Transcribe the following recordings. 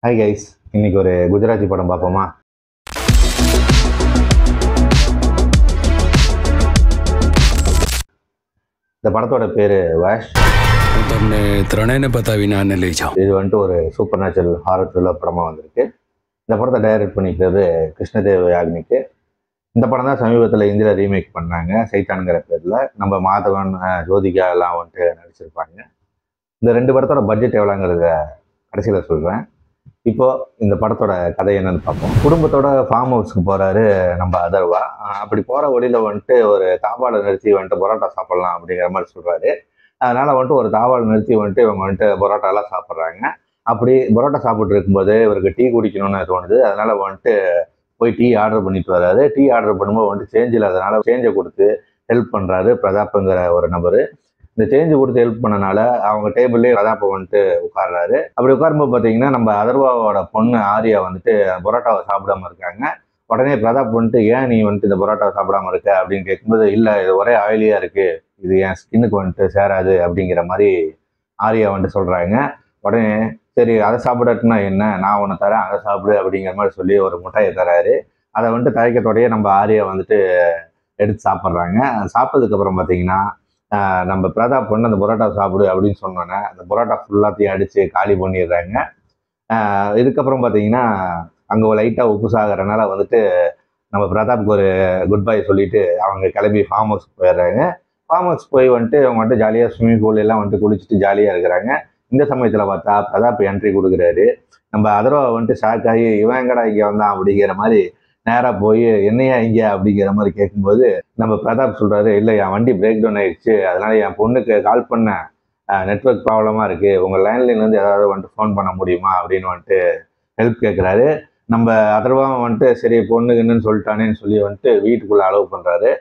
Hi guys, இன்னைக்கு ஒரு குஜராத்தி படம் பார்ப்போமா? இந்த படத்தோட பேரு வாஷ். இது வந்துட்டு ஒரு சூப்பர் நேச்சுரல் ஹாரர் த்ரில்லர் படமா வந்திருக்கு. இந்த படத்தை டைரக்ட் பண்ணிக்கிறது கிருஷ்ணதேவ் யாக்னிக்கு. இந்த படம் தான் சமீபத்தில் இந்தியில் ரீமேக் பண்ணாங்க, சைத்தானுங்கிற பேரில். நம்ம மாதவன், ஜோதிகா எல்லாம் வந்துட்டு நடிச்சிருப்பாங்க. இந்த 2 படத்தோட பட்ஜெட் எவ்வளோங்கிறத கடைசியில் சொல்கிறேன். இப்போ இந்த படத்தோட கதை என்னன்னு பார்ப்போம். குடும்பத்தோட ஃபார்ம் ஹவுஸ்க்கு போறாரு நம்ம அதர்வா. அப்படி போற வழியில வந்துட்டு ஒரு தாபாலை நிறுத்தி வந்துட்டு பரோட்டா சாப்பிடலாம் அப்படிங்கிற மாதிரி சொல்றாரு. அதனால வந்துட்டு ஒரு தாபாலை நிறுத்தி வந்துட்டு இவங்க வந்துட்டு பரோட்டா எல்லாம் சாப்பிட்றாங்க. அப்படி பரோட்டா சாப்பிட்டு இருக்கும்போது இவருக்கு டீ குடிக்கணும்னு தோணுது. அதனால வந்துட்டு போய் டீ ஆர்டர் பண்ணிட்டு வர்றாரு. டீ ஆர்டர் பண்ணும்போது வந்துட்டு சேஞ்ச் இல்லாதனால சேஞ்சை கொடுத்து ஹெல்ப் பண்றாரு பிரதாப்புங்கிற ஒரு நபர். இந்த சேஞ்சு கொடுத்து ஹெல்ப் பண்ணனால அவங்க டேபிள்லேயே பிரதாப்பை வந்துட்டு உட்கார்றாரு. அப்படி உட்காரும்போது பார்த்தீங்கன்னா நம்ம அதர்வாவோட பொண்ணு ஆரியா வந்துட்டு பரோட்டாவை சாப்பிடாம இருக்காங்க. உடனே பிரதாப் வந்துட்டு ஏன் நீ வந்துட்டு இந்த பரோட்டாவை சாப்பிடாம இருக்க அப்படின்னு கேட்கும்போது, இல்லை இது ஒரே ஆயிலியா இருக்கு, இது என் ஸ்கின்னுக்கு வந்துட்டு சேராது அப்படிங்கிற மாதிரி ஆரியா வந்துட்டு சொல்றாங்க. உடனே சரி அதை சாப்பிடட்டுன்னா என்ன, நான் ஒன்று தரேன் அதை சாப்பிடு அப்படிங்கிற மாதிரி சொல்லி ஒரு முட்டையை தராரு. அதை வந்துட்டு தயக்கத்தோடையே நம்ம ஆரியா வந்துட்டு எடுத்து சாப்பிட்றாங்க. சாப்பிட்டதுக்கு அப்புறம் பார்த்தீங்கன்னா நம்ம பிரதாப் பண்ண அந்த பரோட்டா சாப்பிடு அப்படின்னு சொன்னோன்னே அந்த பரோட்டா ஃபுல்லாத்தையும் அடித்து காலி பண்ணிடுறாங்க. இதுக்கப்புறம் பார்த்தீங்கன்னா அங்கே லைட்டாக உப்பு சாகிறனால வந்துட்டு நம்ம பிரதாப்புக்கு ஒரு குட் பை சொல்லிட்டு அவங்க கிளம்பி ஃபார்ம் ஹவுஸ் போயிடுறாங்க. ஃபார்ம் ஹவுஸ் போய் வந்துட்டு அவங்க வந்துட்டு ஜாலியாக ஸ்விம்மிங் பூல் எல்லாம் வந்துட்டு குளிச்சுட்டு ஜாலியாக இருக்கிறாங்க. இந்த சமயத்தில் பார்த்தா பிரதாப் என்ட்ரி கொடுக்குறாரு. நம்ம அதர்வா வந்துட்டு ஷாக் ஆகி இவன் எங்கடா இங்கே வந்தான் அப்படிங்கிற மாதிரி நேராக போய் என்னையா இங்கே அப்படிங்கிற மாதிரி கேட்கும்போது நம்ம பிரதாப் சொல்கிறாரு, இல்லை என் வண்டி பிரேக் டவுன் ஆயிடுச்சு, அதனால என் பொண்ணுக்கு கால் பண்ண நெட்ஒர்க் ப்ராப்ளமாக இருக்குது, உங்கள் லேண்ட்லைன்லேருந்து ஏதாவது வந்துட்டு ஃபோன் பண்ண முடியுமா அப்படின்னு வந்துட்டு ஹெல்ப் கேட்குறாரு. நம்ம அதர்வா வந்துட்டு சரி பொண்ணுக்குன்னு சொல்லிட்டானேன்னு சொல்லி வந்துட்டு வீட்டுக்குள்ளே அலோவ் பண்ணுறாரு.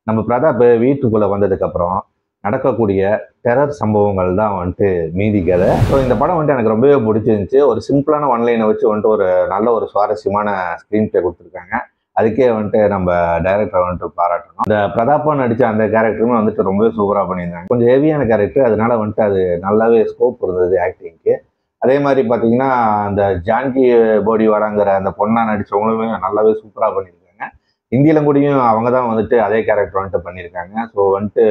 நம்ம பிரதாப் வீட்டுக்குள்ளே வந்ததுக்கப்புறம் நடக்கக்கூடிய டெரர் சம்பவங்கள் தான் வந்துட்டு மீதி கதை. ஸோ இந்த படம் வந்துட்டு எனக்கு ரொம்பவே பிடிச்சிருந்துச்சு. ஒரு சிம்பிளான ஒன்லைனை வச்சு வந்துட்டு ஒரு நல்ல ஒரு சுவாரஸ்யமான ஸ்க்ரீன் பிளே கொடுத்துருக்காங்க. அதுக்கே வந்துட்டு நம்ம டைரக்டரை வந்துட்டு பாராட்டணும். இந்த பிரதாப்பா நடித்த அந்த கேரக்டருமே வந்துட்டு ரொம்பவே சூப்பராக பண்ணியிருந்தாங்க. கொஞ்சம் ஹெவியான கேரக்டர், அதனால வந்துட்டு அது நல்லாவே ஸ்கோப் இருந்தது ஆக்டிங்க்கு. அதே மாதிரி பார்த்தீங்கன்னா அந்த ஜான்கி போடிவாடாங்கிற அந்த பொண்ணா நடித்தவங்களுமே நல்லாவே சூப்பராக பண்ணியிருக்காங்க. ஹிந்தியில கூடயும் அவங்க தான் வந்துட்டு அதே கேரக்டர் வந்துட்டு பண்ணியிருக்காங்க. ஸோ வந்துட்டு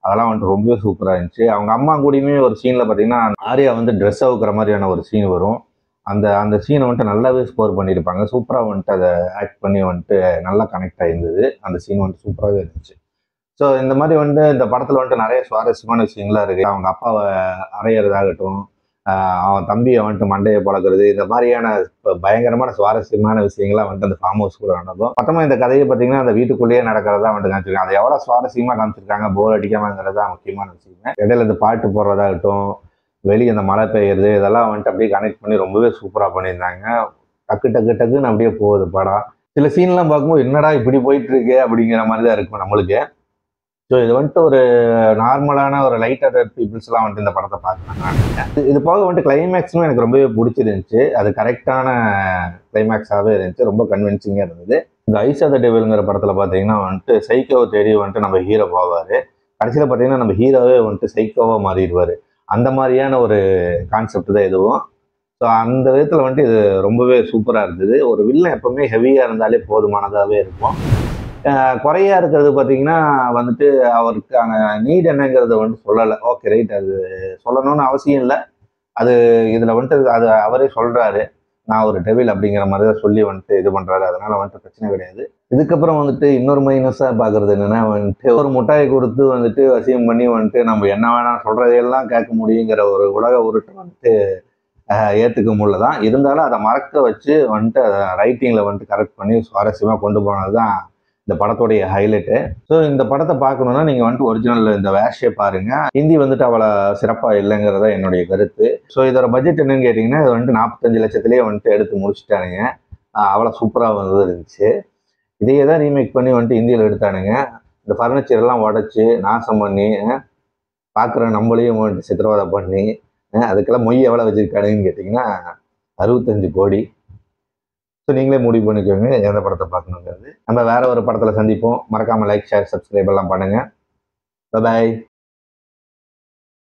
அதெல்லாம் வந்துட்டு ரொம்பவே சூப்பராக இருந்துச்சு. அவங்க அம்மா கூடயுமே ஒரு சீனில் பார்த்தீங்கன்னா ஆரியா வந்து ட்ரெஸ் அவுக்கிற மாதிரியான ஒரு சீன் வரும். அந்த அந்த சீனை வந்துட்டு நல்லாவே ஸ்கோர் பண்ணியிருப்பாங்க. சூப்பராக வந்துட்டு அதை ஆக்ட் பண்ணி வந்துட்டு நல்லா கனெக்ட் ஆகிருந்தது. அந்த சீன் வந்துட்டு சூப்பராகவே இருந்துச்சு. ஸோ இந்த மாதிரி வந்து இந்த படத்தில் வந்துட்டு நிறைய சுவாரஸ்யமான விஷயங்கள்லாம் இருக்குது. அவங்க அப்பாவை அறையிறதாகட்டும், அவன் தம்பியை வந்துட்டு மண்டையை பழக்கிறது, இந்த மாதிரியான பயங்கரமான சுவாரஸ்யமான விஷயங்கள்லாம் வந்துட்டு அந்த ஃபார்ம் ஹவுஸ் கூட நடக்கும். மொத்தமாக இந்த கதையை பார்த்தீங்கன்னா அந்த வீட்டுக்குள்ளேயே நடக்கிறதா வந்துட்டு காமிச்சிருக்காங்க. அதை எவ்வளோ சுவாரஸ்யமாக காமிச்சிருக்காங்க, போர் அடிக்காமங்கிறதா முக்கியமான விஷயம். இடையில இந்த பாட்டு போடுறதாகட்டும், வெளியே அந்த மழை பெய்யுறது, இதெல்லாம் வந்துட்டு அப்படியே கனெக்ட் பண்ணி ரொம்பவே சூப்பராக பண்ணியிருந்தாங்க. டக்கு டக்கு டக்குன்னு அப்படியே போகுது படம். சில சீன்லாம் பார்க்கும்போது என்னடா இப்படி போயிட்டு இருக்கு அப்படிங்கிற மாதிரி தான் இருக்கும் நம்மளுக்கு. ஸோ இது வந்துட்டு ஒரு நார்மலான ஒரு லைட் ஹார்ட்டட் பீப்புள்ஸ்லாம் வந்துட்டு இந்த படத்தை பார்க்கலாங்க. இது போக வந்துட்டு கிளைமேக்ஸும் எனக்கு ரொம்பவே பிடிச்சிருந்துச்சு. அது கரெக்டான கிளைமேக்ஸாகவே இருந்துச்சு, ரொம்ப கன்வின்சிங்காக இருந்தது. இந்த ஐஸ் ஆஃப் த டெவில்ங்கிற படத்தில் பார்த்தீங்கன்னா வந்துட்டு சைக்கோவை தேடி வந்துட்டு நம்ம ஹீரோ போவார். கடைசியில் பார்த்தீங்கன்னா நம்ம ஹீரோவே வந்துட்டு சைக்கோவாக மாறிடுவார். அந்த மாதிரியான ஒரு கான்செப்ட் தான் இதுவும். ஸோ அந்த விதத்தில் வந்துட்டு இது ரொம்பவே சூப்பராக இருந்தது. ஒரு வில்லன் எப்பவுமே ஹெவியாக இருந்தாலே போதுமானதாகவே இருக்கும். குறையா இருக்கிறது பார்த்தீங்கன்னா வந்துட்டு அவருக்கான நீட் என்னங்கிறத வந்துட்டு சொல்லலை. ஓகே ரைட், அது சொல்லணும்னு அவசியம் இல்லை. அது இதில் வந்துட்டு அது அவரே சொல்கிறாரு, நான் ஒரு டெவில் அப்படிங்கிற மாதிரி தான் சொல்லி வந்துட்டு இது பண்ணுறாரு. அதனால் வந்துட்டு பிரச்சனை கிடையாது. இதுக்கப்புறம் வந்துட்டு இன்னொரு மைனஸாக பார்க்குறது என்னென்னா வந்துட்டு ஒரு முட்டாயை கொடுத்து வந்துட்டு வசியம் பண்ணி வந்துட்டு நம்ம என்ன வேணாம் சொல்கிறதையெல்லாம் கேட்க முடியுங்கிற ஒரு உலக உருட்டு வந்துட்டு ஏற்றுக்க முடியல தான். இருந்தாலும் அதை மறக்க வச்சு வந்துட்டு அதை ரைட்டிங்கில் வந்துட்டு கரெக்ட் பண்ணி சுவாரஸ்யமாக கொண்டு போனது தான் இந்த படத்தோடைய ஹைலைட்டு. ஸோ இந்த படத்தை பார்க்கணுன்னா நீங்கள் வந்துட்டு ஒரிஜினல் இந்த வேஷே பாருங்க. ஹிந்தி வந்துட்டு அவ்வளோ சிறப்பாக இல்லைங்கிறதா என்னுடைய கருத்து. ஸோ இதோட பட்ஜெட் என்னன்னு கேட்டிங்கன்னா இது வந்துட்டு 45 லட்சத்துலேயே வந்துட்டு எடுத்து முடிச்சுட்டானுங்க. அவ்வளோ சூப்பராக இருந்துச்சு. இதையே தான் ரீமேக் பண்ணி வந்துட்டு ஹிந்தியில் எடுத்தானுங்க. இந்த ஃபர்னிச்சர்லாம் உடச்சி நாசம் பண்ணி பார்க்குற நம்மளையும் வந்துட்டு சித்திரவதை பண்ணி அதுக்கெல்லாம் மொய் எவ்வளோ வச்சுருக்கானுங்கன்னு கேட்டிங்கன்னா 65 கோடி. ஸோ நீங்களே முடிவு பண்ணிக்கோங்க எந்த படத்தை பார்க்கணுங்கிறது. நம்ம வேற ஒரு படத்தில் சந்திப்போம். மறக்காமல் லைக், ஷேர், சப்ஸ்கிரைப் எல்லாம் பண்ணுங்கள். பாய்.